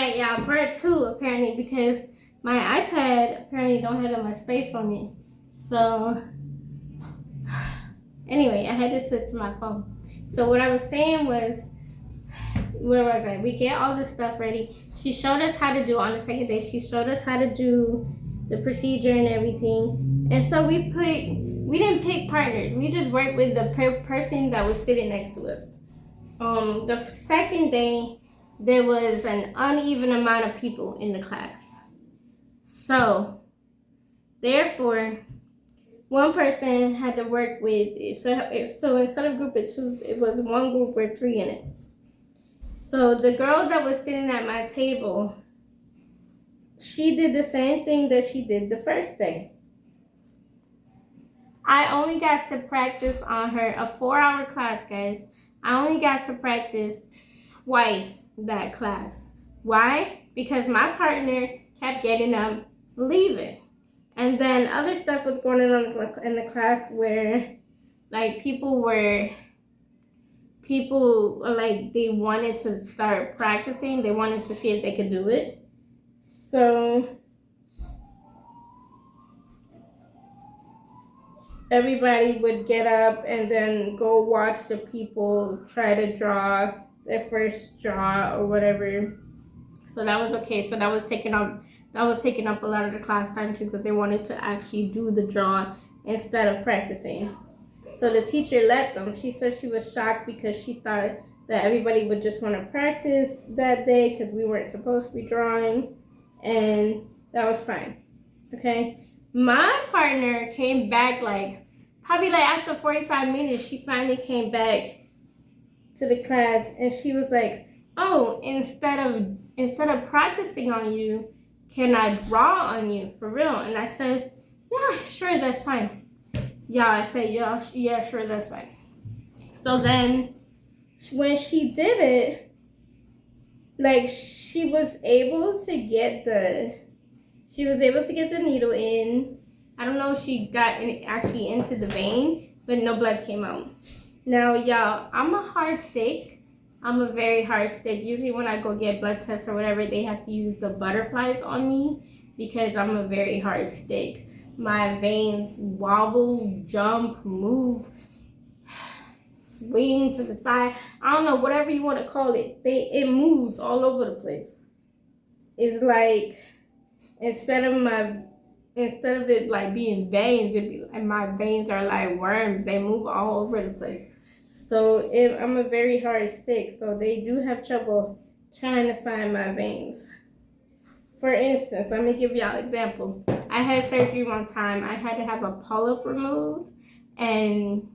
Alright, y'all, part 2 apparently, because my iPad apparently don't have that much space on it. So, anyway, I had to switch to my phone. So what I was saying was, where was I? We get all this stuff ready. She showed us how to do on the second day. She showed us how to do the procedure and everything. And so we didn't pick partners. We just worked with the person that was sitting next to us. The second day, there was an uneven amount of people in the class. So, therefore, one person had to work with it. So instead of group of 2, it was one group with 3 in it. So the girl that was sitting at my table, she did the same thing that she did the first day. I only got to practice on her, a 4-hour class, guys. I only got to practice twice that class. Why? Because my partner kept getting up, leaving. And then other stuff was going on in the class where, like, people like, they wanted to start practicing. They wanted to see if they could do it. So everybody would get up and then go watch the people try to draw their first draw or whatever. So that was okay. So that was taking up a lot of the class time too, because they wanted to actually do the draw instead of practicing. So the teacher let them. She said she was shocked because she thought that everybody would just want to practice that day because we weren't supposed to be drawing, and that was fine. Okay. My partner came back probably after 45 minutes. She finally came back to the class and she was like, "Oh, instead of practicing on you, can I draw on you for real?" And I said, "Yeah, sure, that's fine." I said, yeah, sure, that's fine. So then when she did it, she was able to get the needle in. I don't know if she got actually into the vein, but no blood came out. Now, y'all, I'm a hard stick. I'm a very hard stick. Usually when I go get blood tests or whatever, they have to use the butterflies on me because I'm a very hard stick. My veins wobble, jump, move, swing to the side. I don't know, whatever you want to call it. It moves all over the place. It's like instead of it like being veins, my veins are like worms. They move all over the place. So I'm a very hard stick. So they do have trouble trying to find my veins. For instance, let me give y'all an example. I had surgery one time. I had to have a polyp removed, and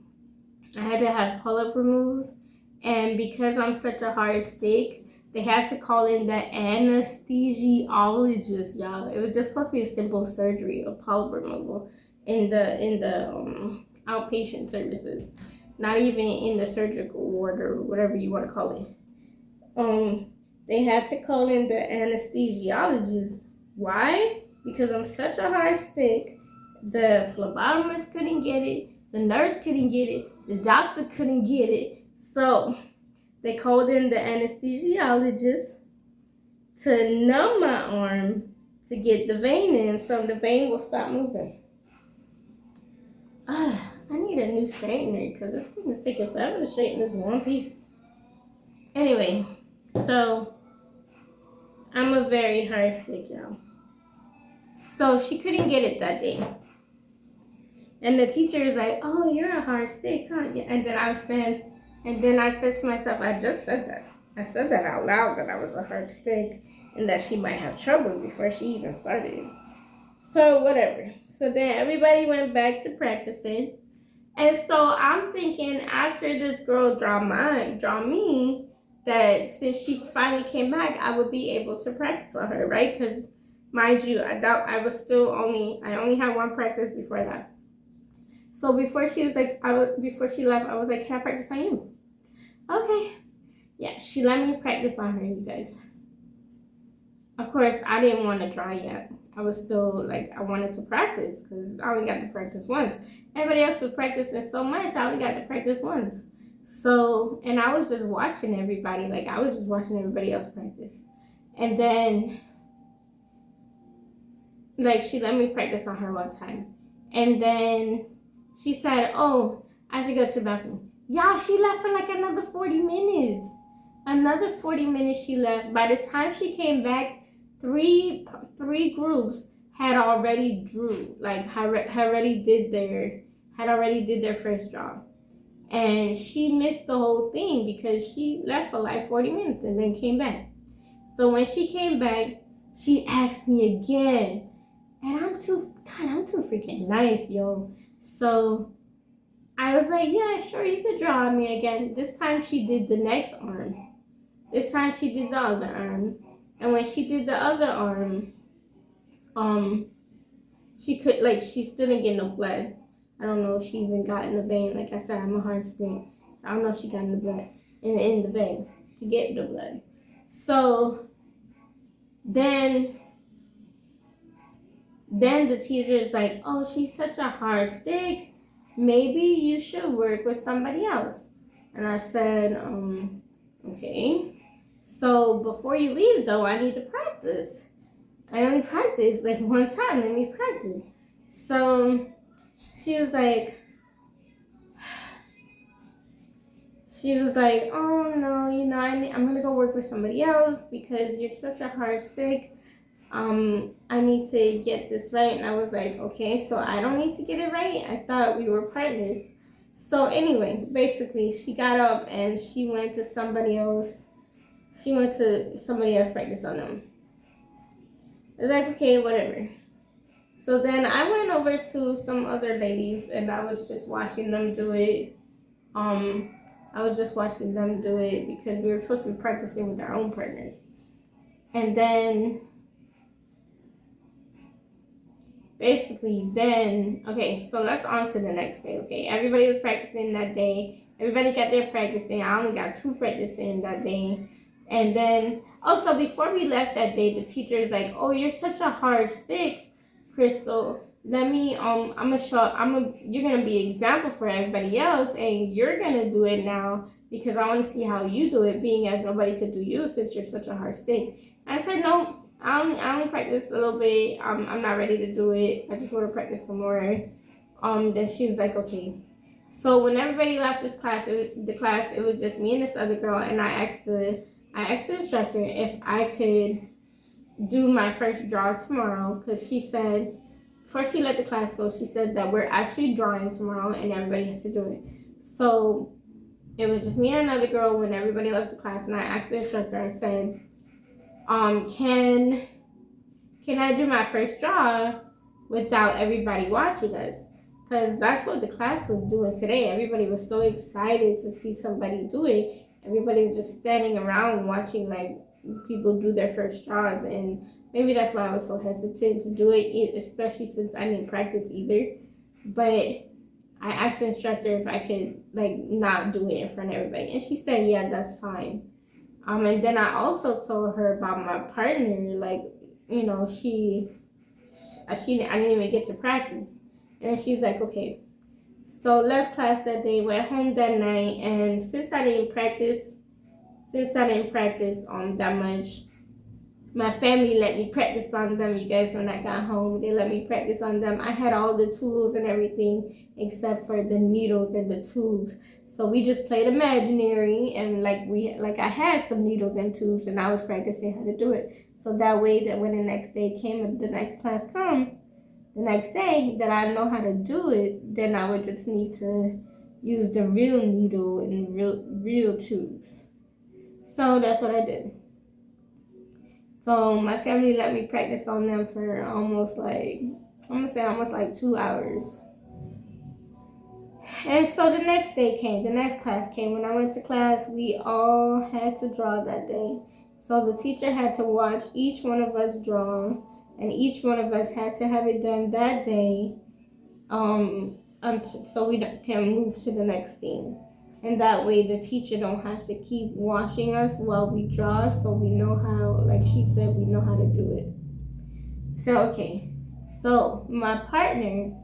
because I'm such a hard stick, they had to call in the anesthesiologist, y'all. It was just supposed to be a simple surgery, a polyp removal, in the outpatient services, not even in the surgical ward or whatever you want to call it. They had to call in the anesthesiologist. Why? Because I'm such a hard stick. The phlebotomist couldn't get it. The nurse couldn't get it. The doctor couldn't get it. So they called in the anesthesiologist to numb my arm to get the vein in so the vein will stop moving. I need a new straightener because this thing is taking forever to straighten this one piece. Anyway, so I'm a very hard stick, y'all. So she couldn't get it that day. And the teacher is like, "Oh, you're a hard stick, huh?" And then I said to myself, I just said that. I said that out loud, that I was a hard stick and that she might have trouble before she even started. So whatever. So then everybody went back to practicing. And so I'm thinking after this girl draw me, that since she finally came back, I would be able to practice on her, right? Because mind you, I only had one practice before that. So before she left, I was like, "Can I practice on you?" Okay. Yeah, she let me practice on her, you guys. Of course, I didn't want to draw yet. I was still I wanted to practice because I only got to practice once. Everybody else was practicing so much, I only got to practice once. So, and I was just watching everybody. I was just watching everybody else practice. And then, like, she let me practice on her one time. And then she said, oh, I should go to the bathroom. Y'all, she left for like another 40 minutes. Another 40 minutes she left. By the time she came back, three groups had already had already did their first draw. And she missed the whole thing because she left for like 40 minutes and then came back. So when she came back, she asked me again. And I'm too freaking nice, yo. So I was like, yeah, sure, you could draw on me again. This time she did the next arm. This time she did the other arm. And when she did the other arm, she still didn't get no blood. I don't know if she even got in the vein. Like I said, I'm a hard stick. I don't know if she got in the blood, in the vein to get the blood. So then the teacher is like, oh, she's such a hard stick. Maybe you should work with somebody else. And I said, okay. So before you leave, though, I need to practice. I only practiced like one time. Let me practice. So she was like, oh no, I'm gonna go work with somebody else because you're such a hard stick. I need to get this right. And I was like, okay, so I don't need to get it right? I thought we were partners. So anyway, basically she got up and she went to somebody else. She went to somebody else practice on them. I was like, okay, whatever. So then I went over to some other ladies and I was just watching them do it. I was just watching them do it because we were supposed to be practicing with our own partners. And then okay, so let's on to the next day, okay? Everybody was practicing that day. Everybody got their practicing. I only got 2 practicing that day. And then, also before we left that day, the teacher's like, oh, you're such a hard stick, Crystal. Let me, you're gonna be an example for everybody else, and you're gonna do it now because I want to see how you do it, being as nobody could do you since you're such a hard stick. I said, no, I only practice a little bit. I'm not ready to do it. I just want to practice some more. Then she was like, okay. So when everybody left the class, it was just me and this other girl, and I asked the instructor if I could do my first draw tomorrow, because she said, before she let the class go, she said that we're actually drawing tomorrow and everybody has to do it. So it was just me and another girl when everybody left the class, and I asked the instructor, I said, can I do my first draw without everybody watching us? Because that's what the class was doing today. Everybody was so excited to see somebody do it. Everybody was just standing around watching like people do their first draws, and maybe that's why I was so hesitant to do it, especially since I didn't practice either. But I asked the instructor if I could like not do it in front of everybody, and she said, yeah, that's fine. And then I also told her about my partner, like, I didn't even get to practice. And she's like, okay. So left class that day, went home that night, and since I didn't practice that much, my family let me practice on them. You guys, when I got home, they let me practice on them. I had all the tools and everything except for the needles and the tubes. So we just played imaginary, and I had some needles and tubes, and I was practicing how to do it. So that way that when the next day came and the next class come, the next day that I know how to do it, then I would just need to use the real needle and real tubes. So that's what I did. So my family let me practice on them for almost 2 hours. And so the next class came. When I went to class, we all had to draw that day. So the teacher had to watch each one of us draw, and each one of us had to have it done that day, so we can move to the next thing. And that way the teacher don't have to keep watching us while we draw, so we know how, like she said, we know how to do it. So, okay. So my partner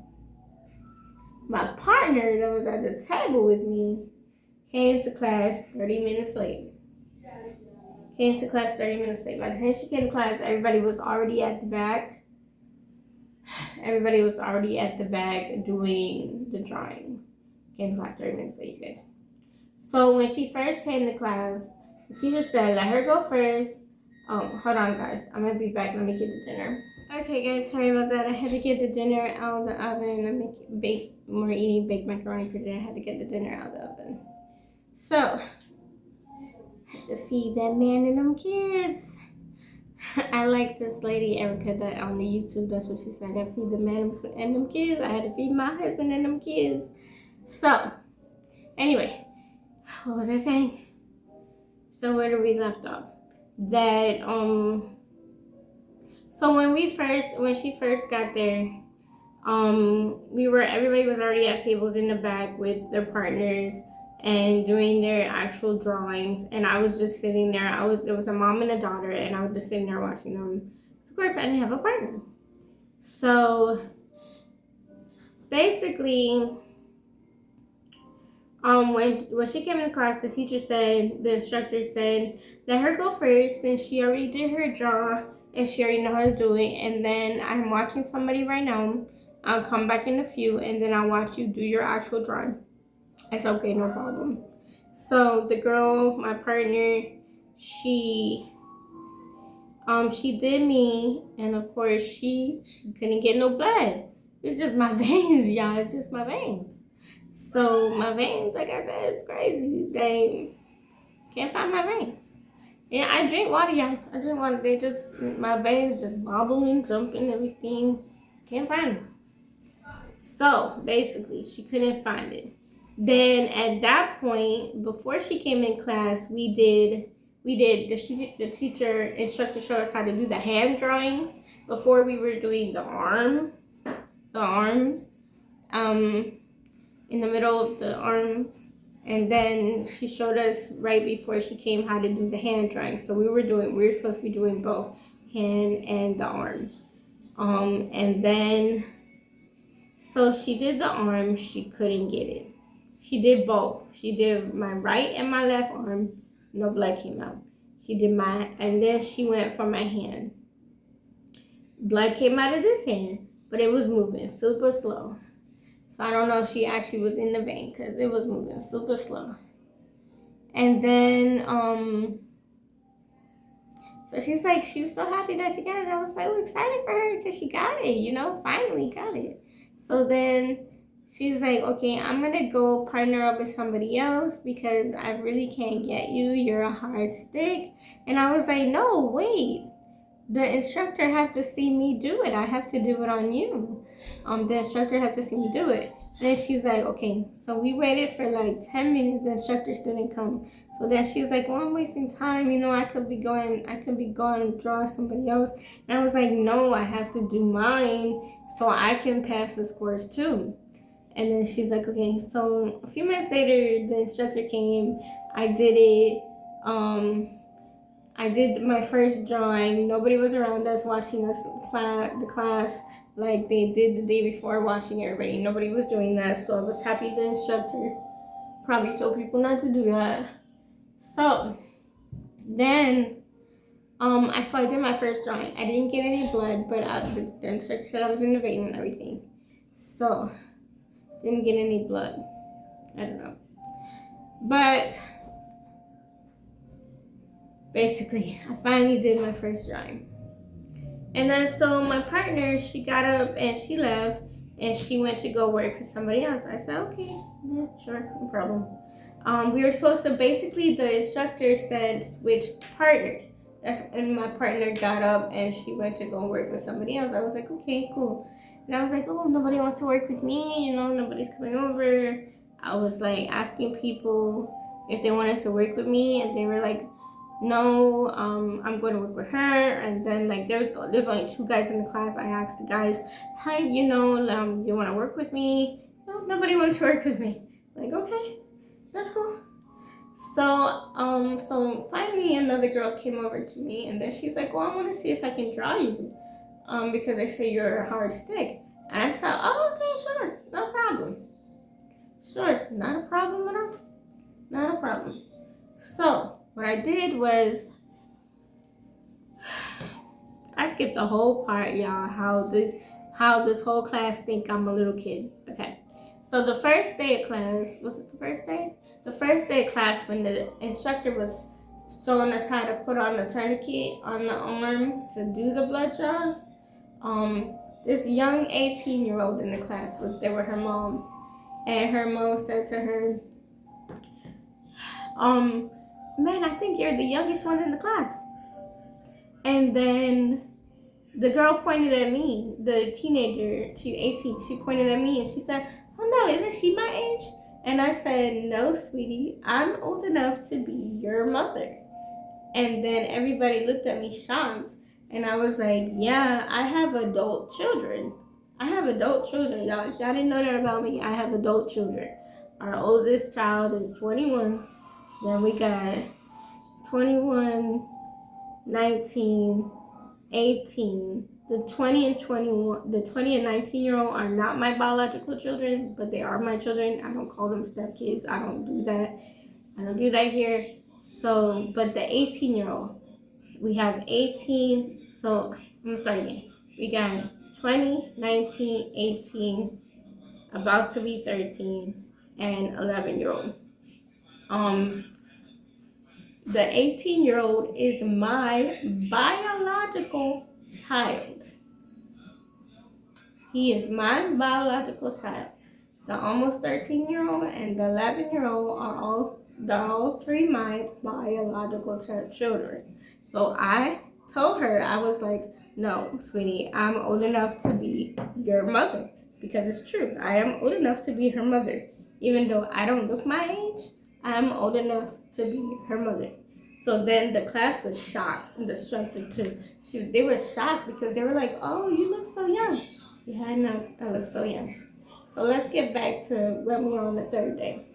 that was at the table with me came to class 30 minutes late. Came to class 30 minutes late. By the time she came to class, everybody was already at the back. Everybody was already at the back doing the drawing. Came to class 30 minutes late, you guys. So when she first came to class, the teacher said, let her go first. Hold on, guys. I'm going to be back. Let me get the dinner. Okay, guys. Sorry about that. I had to get the dinner out of the oven. We're eating baked macaroni for dinner. I had to get the dinner out of the oven. So, I had to feed that man and them kids. I like this lady, Erica, that on the YouTube. That's what she said. I got to feed the man and them kids. I had to feed my husband and them kids. So, anyway, what was I saying? So where did we left off? That so when she first got there, everybody was already at tables in the back with their partners and doing their actual drawings, and I was just sitting there. There was a mom and a daughter, and I was just sitting there watching them. So of course I didn't have a partner. So basically, when she came into class, the instructor said, let her go first, since she already did her draw and she already know how to do it. And then I'm watching somebody right now. I'll come back in a few, and then I'll watch you do your actual drawing. I said, okay, no problem. So the girl, my partner, she did me, and of course she couldn't get no blood. It's just my veins, y'all. It's just my veins. So my veins, like I said, it's crazy. They can't find my veins. And I drink water, y'all. I drink water. My veins just wobbling, jumping, everything. Can't find them. So basically, she couldn't find it. Then at that point, before she came in class, the instructor showed us how to do the hand drawings before we were doing the arms. In the middle of the arms, and then she showed us right before she came how to do the hand drawing. So we were supposed to be doing both hand and the arms. And then so she did the arm, she couldn't get it. She did both. She did my right and my left arm, no blood came out. She did and then she went for my hand. Blood came out of this hand, but it was moving super slow. So I don't know if she actually was in the vein, because it was moving super slow. And then, so she's like, she was so happy that she got it. I was so excited for her because she got it, finally got it. So then she's like, okay, I'm going to go partner up with somebody else because I really can't get you. You're a hard stick. And I was like, no, wait. The instructor have to see me do it. I have to do it on you. The instructor have to see me do it. Then she's like, okay. So we waited for like 10 minutes. The instructor still didn't come. So then she's like, well, I'm wasting time. I could be going and draw somebody else. And I was like, no, I have to do mine so I can pass this course too. And then she's like, okay. So a few minutes later, the instructor came. I did it. I did my first drawing. Nobody was around us watching us the class like they did the day before, watching everybody. Nobody was doing that, so I was happy the instructor probably told people not to do that. So then, I did my first drawing. I didn't get any blood, but the instructor said I was in the vein and everything. So, didn't get any blood. I don't know. But basically, I finally did my first drawing. And then so my partner, she got up and she left and she went to go work for somebody else. I said, okay, yeah, sure, no problem. We were supposed to, basically the instructor said switch partners. And my partner got up and she went to go work with somebody else. I was like, okay, cool. And I was like, oh, nobody wants to work with me, nobody's coming over. I was like asking people if they wanted to work with me, and they were like, no, I'm going to work with her. And then like there's only 2 guys in the class. I asked the guys, hi, you want to work with me? No, nobody wanted to work with me. Like, okay, that's cool. So finally another girl came over to me, and then she's like, well, I want to see if I can draw you, because they say you're a hard stick. And I said, oh, okay, sure, no problem. Sure, not a problem at all. Not a problem. So what I did was I skipped the whole part, y'all. How this whole class think I'm a little kid. Okay. So the first day of class, was it the first day? The first day of class, when the instructor was showing us how to put on the tourniquet on the arm to do the blood draws, this young 18-year-old in the class was there with her mom, and her mom said to her, man, I think you're the youngest one in the class. And then the girl pointed at me, the teenager, she 18, she pointed at me and she said, oh no, isn't she my age? And I said, no, sweetie, I'm old enough to be your mother. And then everybody looked at me shocked. And I was like, yeah, I have adult children. I have adult children, y'all. If y'all didn't know that about me, I have adult children. Our oldest child is 21. Then we got 21, 19, 18. The 20 and 21, the 20 and 19-year-old are not my biological children, but they are my children. I don't call them stepkids. I don't do that. I don't do that here. So, but the 18-year-old, we have 18. So, I'm going to start again. We got 20, 19, 18, about to be 13, and 11-year-old. The 18-year-old is my biological child. He is my biological child. The almost 13-year-old and the 11-year-old are all three my biological children. So I told her, I was like, no, sweetie, I'm old enough to be your mother. Because it's true, I am old enough to be her mother. Even though I don't look my age, I'm old enough to be her mother. So then the class was shocked, and the instructor too. They were shocked because they were like, oh, you look so young. Yeah, I know, I look so young. So let's get back to when we were on the third day.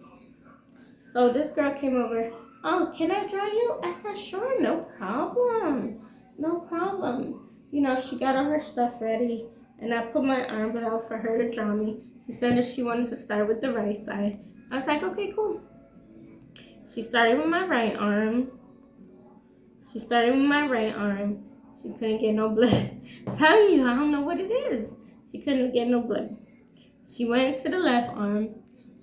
So this girl came over. Oh, can I draw you? I said, sure, no problem. No problem. You know, she got all her stuff ready, and I put my arm out for her to draw me. She said that she wanted to start with the right side. I was like, okay, cool. She started with my right arm. She couldn't get no blood. I'm telling you, I don't know what it is. She couldn't get no blood. She went to the left arm.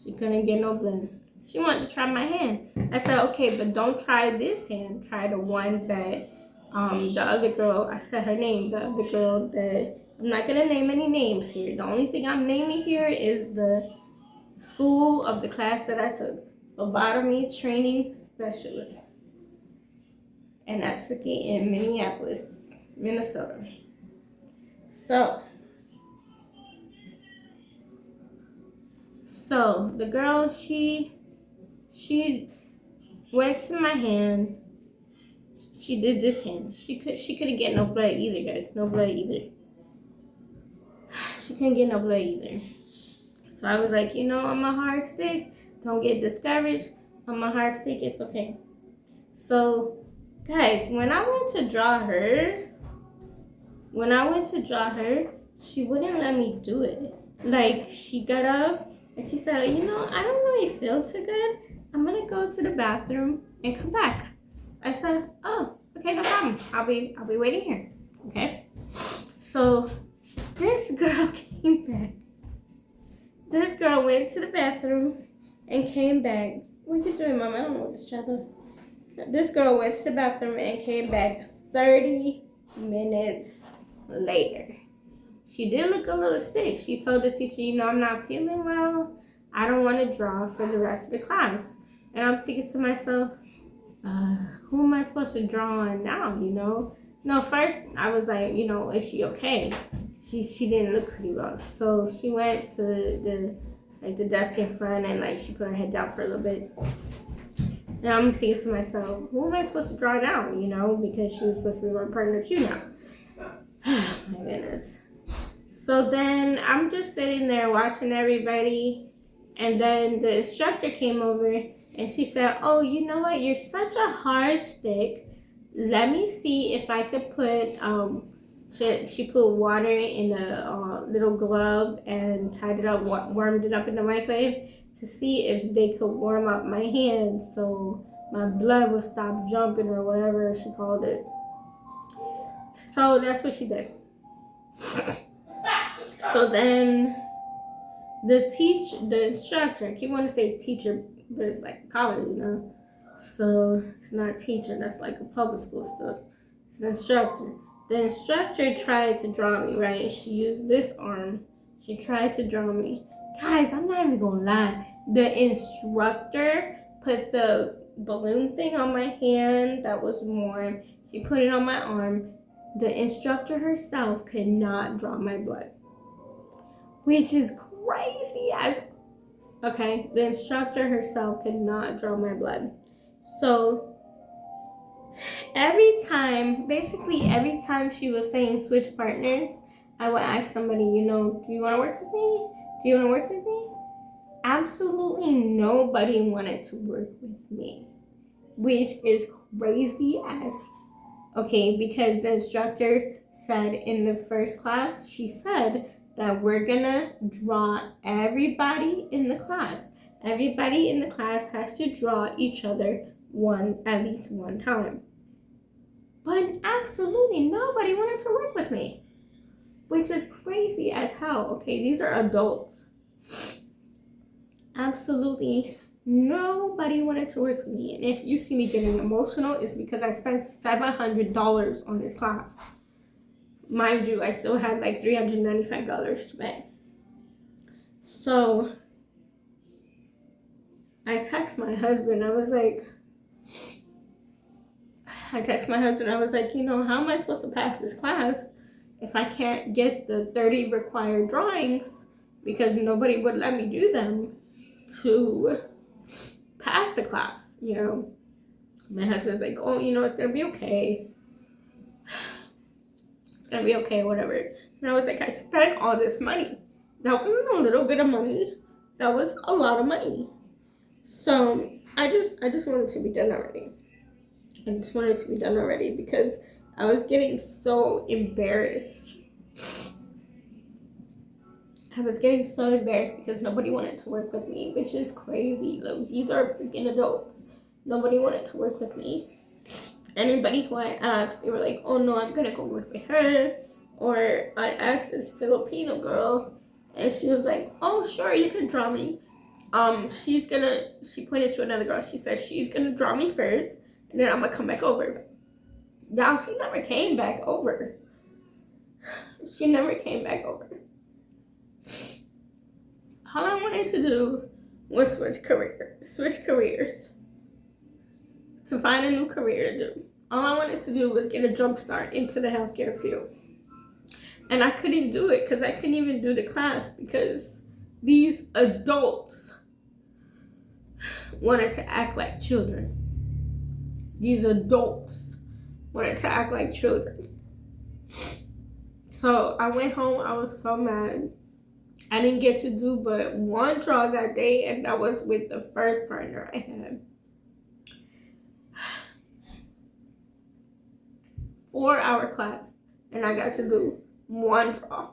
She couldn't get no blood. She wanted to try my hand. I said, okay, but don't try this hand. Try the one that the other girl, I said her name, the other girl that, I'm not going to name any names here. The only thing I'm naming here is the school of the class that I took, phlebotomy training specialist. And I took it in Minneapolis, Minnesota. So the girl, she went to my hand. She did this hand. She couldn't get no blood either, guys. No blood either. She couldn't get no blood either. So I was like, you know, I'm a hard stick. Don't get discouraged. I'm a hard stick. It's okay. So, guys, when I went to draw her, she wouldn't let me do it. Like, she got up and she said, you know, I don't really feel too good. I'm going to go to the bathroom and come back. I said, oh, okay, no problem. I'll be waiting here. Okay. So this girl came back. This girl went to the bathroom and came back. What are you doing, Mom? I don't know what this child doing. This girl went to the bathroom and came back 30 minutes later. She did look a little sick. She told the teacher, you know, I'm not feeling well. I don't want to draw for the rest of the class. And I'm thinking to myself, who am I supposed to draw on now, you know? No, first I was like, you know, is she okay? She didn't look pretty well. So she went to the desk in front and like she put her head down for a little bit. And I'm thinking to myself, who am I supposed to draw now, you know? Because she was supposed to be my partner too now. My goodness. So then I'm just sitting there watching everybody. And then the instructor came over and she said, oh, you know what? You're such a hard stick. Let me see if I could put, she put water in a little glove and tied it up, warmed it up in the microwave to see if they could warm up my hands so my blood would stop jumping or whatever she called it. So that's what she did. So then the instructor, I keep wanting to say teacher, but it's like college, you know. So it's not teacher, that's like a public school stuff. It's an instructor. The instructor tried to draw me, right? She used this arm. She tried to draw me. Guys, I'm not even gonna lie. The instructor put the balloon thing on my hand that was warm. She put it on my arm. The instructor herself could not draw my blood, which is crazy as. Okay, the instructor herself could not draw my blood. So basically every time she was saying switch partners, I would ask somebody, you know, do you want to work with me? Do you want to work with me? Absolutely nobody wanted to work with me, which is crazy as. Okay, because the instructor said in the first class, she said that we're gonna draw everybody in the class. Everybody in the class has to draw each other at least one time. But absolutely nobody wanted to work with me, which is crazy as hell. Okay, these are adults. Absolutely nobody wanted to work with me. And if you see me getting emotional, it's because I spent $700 on this class. Mind you, I still had like $395 to pay. So I text my husband. I was like, you know, how am I supposed to pass this class if I can't get the 30 required drawings because nobody would let me do them to pass the class, you know? My husband's like, oh, you know, it's gonna be okay. It's gonna be okay, whatever. And I was like, I spent all this money. That wasn't a little bit of money. That was a lot of money. So I just wanted to be done already. I just wanted to be done already because I was getting so embarrassed. I was getting so embarrassed because nobody wanted to work with me, which is crazy. Like, these are freaking adults. Nobody wanted to work with me. Anybody who I asked, they were like, oh no, I'm gonna go work with her. Or I asked this Filipino girl, and she was like, oh sure, you can draw me. She pointed to another girl. She said she's gonna draw me first, and then I'm gonna come back over. Y'all, she never came back over. She never came back over. All I wanted to do was switch careers, to find a new career to do. All I wanted to do was get a jump start into the healthcare field. And I couldn't do it because I couldn't even do the class because these adults wanted to act like children. These adults wanted to act like children. So I went home, I was so mad. I didn't get to do but one draw that day, and that was with the first partner I had. 4-hour class, and I got to do one draw,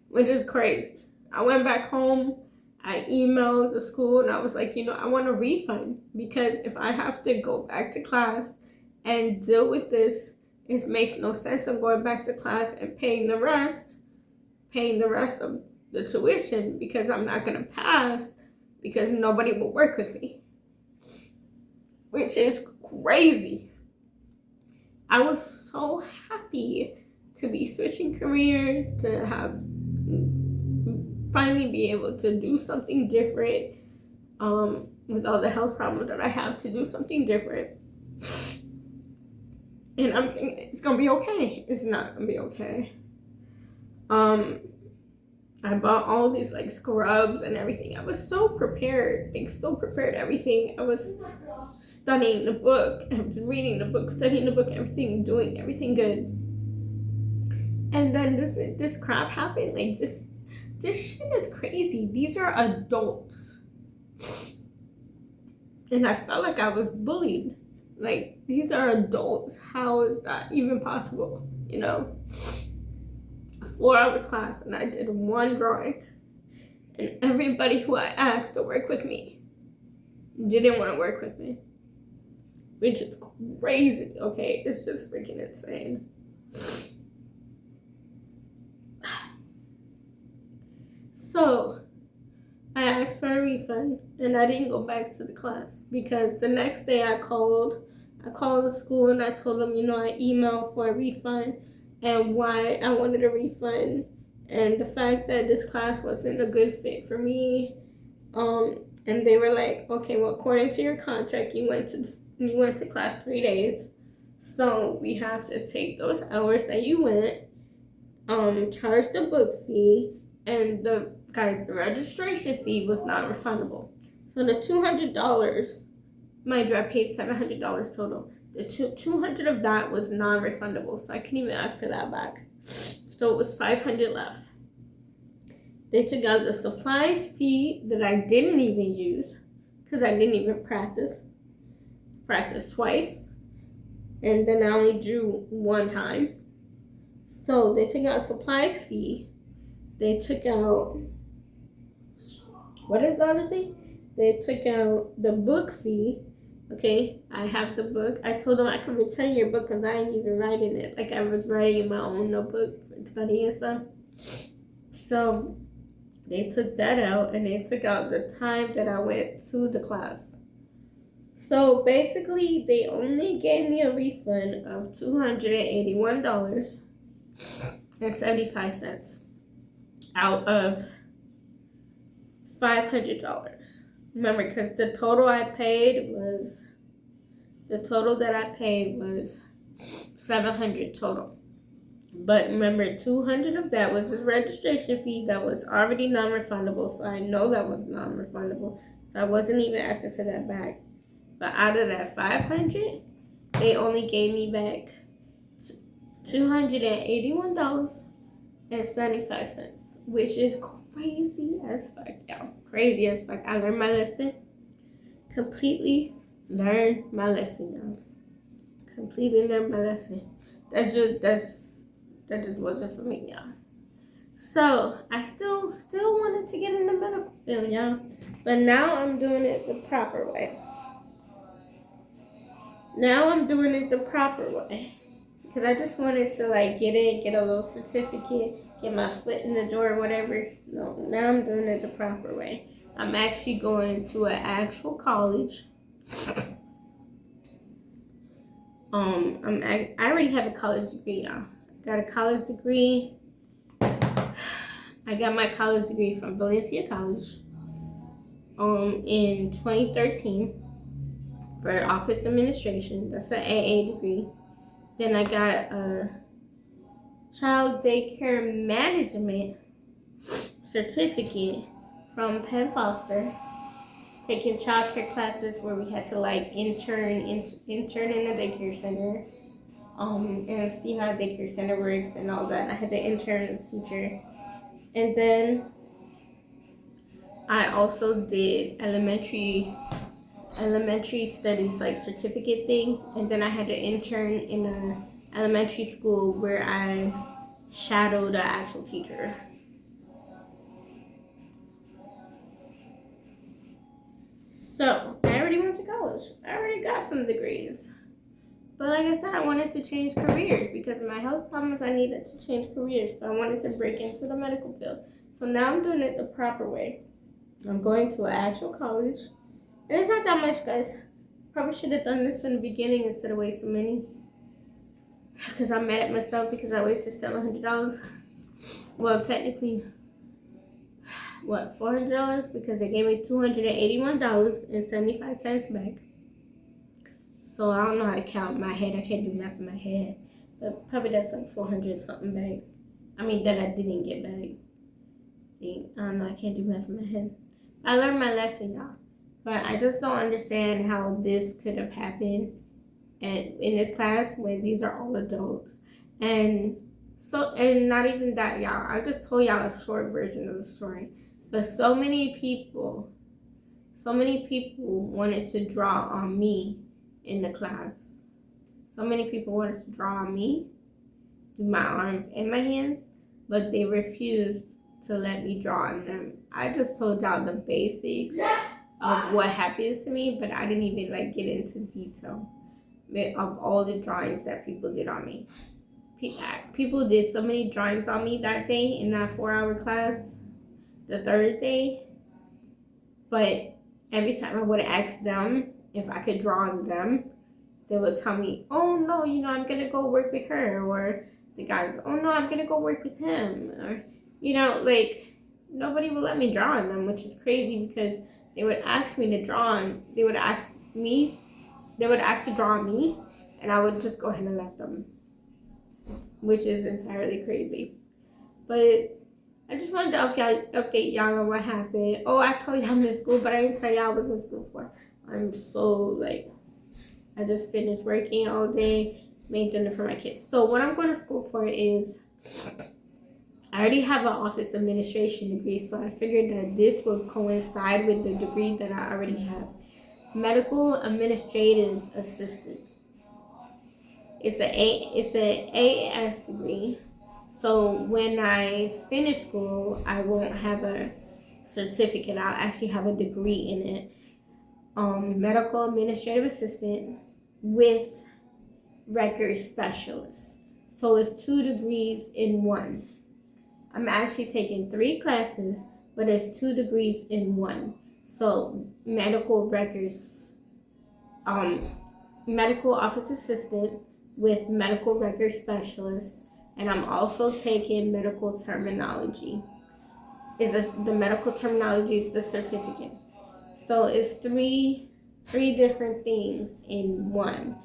which is crazy. I went back home, I emailed the school, and I was like, you know, I want a refund because if I have to go back to class and deal with this, it makes no sense. I'm going back to class and paying the rest of the tuition because I'm not gonna pass because nobody will work with me, which is crazy. I was so happy to be switching careers, to have finally be able to do something different, with all the health problems that I have, to do something different. And I'm thinking it's gonna be okay. It's not gonna be okay. I bought all these like scrubs and everything. I was so prepared, everything. I was studying the book, I was reading the book, studying the book, everything, doing everything good. And then this crap happened. Like this shit is crazy. These are adults. And I felt like I was bullied. Like, these are adults. How is that even possible? You know? A 4-hour class, and I did one drawing. And everybody who I asked to work with me didn't want to work with me. Which is crazy, okay? It's just freaking insane. So I asked for a refund and I didn't go back to the class because the next day I called the school and I told them, I emailed for a refund and why I wanted a refund and the fact that this class wasn't a good fit for me. And they were like, okay, well, according to your contract, you went to class 3 days, so we have to take those hours that you went, charge the book fee, and the registration fee was not refundable. So the $200, mind you, I paid $700 total. The $200 of that was non-refundable, so I couldn't even ask for that back. So it was $500 left. They took out the supplies fee that I didn't even use because I didn't even practice twice, and then I only drew one time. So they took out supplies fee. They took out, what is the other thing? They took out the book fee. Okay, I have the book. I told them I could return your book because I ain't even writing it. Like I was writing in my own notebook for studying and stuff. So they took that out and they took out the time that I went to the class. So basically, they only gave me a refund of $281.75 out of $500. Remember, because the total that I paid was $700 total. But remember, $200 of that was his registration fee that was already non-refundable. So I know that was non-refundable. So I wasn't even asking for that back. But out of that $500, they only gave me back $281.75, which is crazy as fuck, y'all. Crazy as fuck. I learned my lesson. Completely learned my lesson, y'all. Completely learned my lesson. That just wasn't for me, y'all. So I still wanted to get in the medical field, y'all. But now I'm doing it the proper way. Because I just wanted to get a little certificate, get my foot in the door, whatever. No, now I'm doing it the proper way. I'm actually going to an actual college. I already have a college degree, y'all. Got a college degree. I got my college degree from Valencia College in 2013 for office administration. That's an AA degree. Then I got a child daycare management certificate from Penn Foster, taking child care classes where we had to intern in the daycare center. And see how daycare center works and all that. I had to intern as a teacher. And then I also did elementary studies, certificate thing. And then I had to intern in an elementary school where I shadowed an actual teacher. So I already went to college. I already got some degrees. But like I said, I wanted to change careers because of my health problems. I needed to change careers. So I wanted to break into the medical field. So now I'm doing it the proper way. I'm going to an actual college. And it's not that much, guys. Probably should have done this in the beginning instead of wasting money. Because I'm mad at myself because I wasted $700. Well, technically, $400? Because they gave me $281.75 back. So I don't know how to count in my head. I can't do math in my head. But probably that's like 400 something back. I mean, that I didn't get back. I don't know. I can't do math in my head. I learned my lesson, y'all. But I just don't understand how this could have happened in this class when these are all adults. And not even that, y'all. I just told y'all a short version of the story. But so many people wanted to draw on me in the class. So many people wanted to draw on me, do my arms and my hands, but they refused to let me draw on them. I just told y'all the basics of what happens to me, but I didn't even get into detail of all the drawings that people did on me. People did so many drawings on me that day in that 4-hour class. the third day. But every time I would ask them if I could draw on them, they would tell me, oh no, I'm gonna go work with her. Or the guys, oh no, I'm gonna go work with him. Or, nobody would let me draw on them, which is crazy because they would ask me to draw on, they would ask to draw on me, and I would just go ahead and let them, which is entirely crazy. But I just wanted to update y'all on what happened. Oh, I told y'all I'm in school, but I didn't tell y'all I was in school for. I'm so, I just finished working all day, made dinner for my kids. So what I'm going to school for is, I already have an office administration degree, so I figured that this would coincide with the degree that I already have. Medical administrative assistant. It's an AS degree. So when I finish school, I won't have a certificate. I'll actually have a degree in it. Medical administrative assistant with record specialist. So it's 2 degrees in one. I'm actually taking 3 classes, but it's 2 degrees in one. So medical office assistant with medical record specialist. And I'm also taking medical terminology. The medical terminology is the certificate. So it's three different things in one.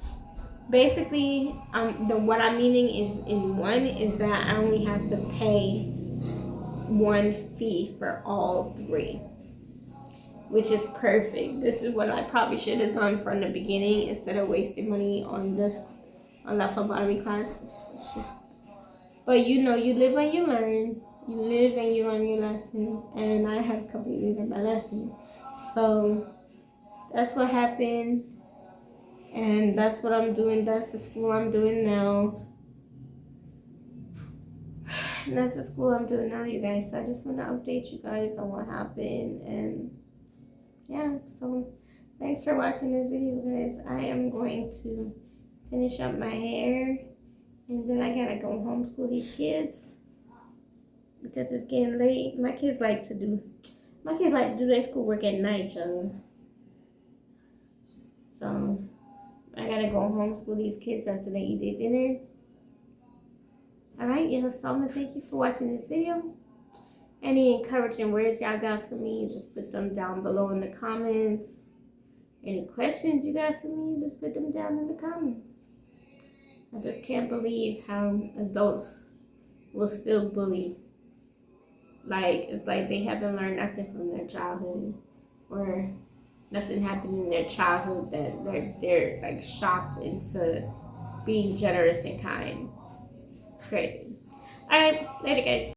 Basically, what I'm meaning is in one is that I only have to pay one fee for all 3, which is perfect. This is what I probably should have done from the beginning instead of wasting money on that phlebotomy class. But you live and you learn. You live and you learn your lesson. And I have completely learned my lesson. So that's what happened. And that's what I'm doing. That's the school I'm doing now. That's the school I'm doing now, you guys. So I just want to update you guys on what happened. And yeah, so thanks for watching this video, guys. I am going to finish up my hair. And then I gotta go homeschool these kids because it's getting late. My kids like to do their schoolwork at night, y'all. So I gotta go homeschool these kids after they eat their dinner. Alright, so I'm gonna thank you for watching this video. Any encouraging words y'all got for me, just put them down below in the comments. Any questions you got for me, just put them down in the comments. I just can't believe how adults will still bully. It's like they haven't learned nothing from their childhood, or nothing happened in their childhood that they're shocked into being generous and kind. It's crazy. Alright, later guys.